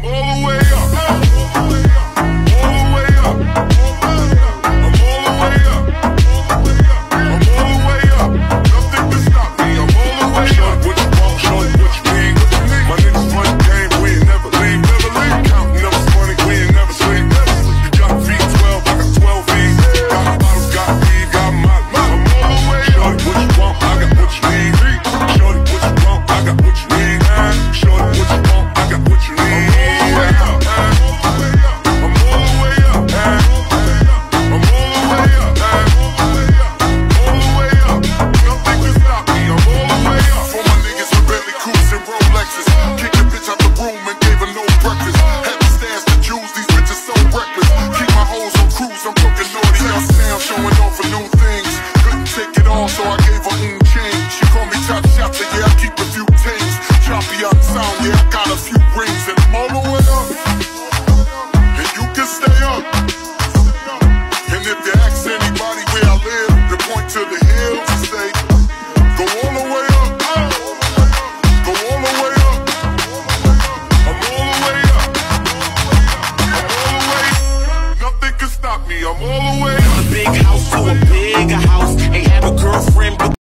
I'm all the way up. All the way up. I'm all the way up. I'm all the way up. Nothing can stop me. I'm all the way up. What you want, shorty, what you need? My niggas run the game, we ain't never leave. Counting up this money, we ain't never sleep. You got V12, I got 12 V's. Got bottles, got weed, got my I'm all the way up. Shorty, what you want, I got what you need. Shorty, what you want, I got what you need. Shorty, what you want, I got what you need. I'm all the way up. I'm all the way up. All the way up. Nothing can stop me. I'm all the way up. For my niggas who barely cruise in Rolexes, kick a bitch out the room and gave her no breakfast. Had to stash the jewels, these bitches so reckless. Keep my hoes on cruise, I'm talking naughty. Now Sam showing off for new things. Couldn't take it all, so I gave her change. She called me top shot, so yeah, I keep a few things. Choppy on sound, yeah, I got a few rings. And I'm all the way up. And you can stay up. And if you ask anybody where I live, they point to the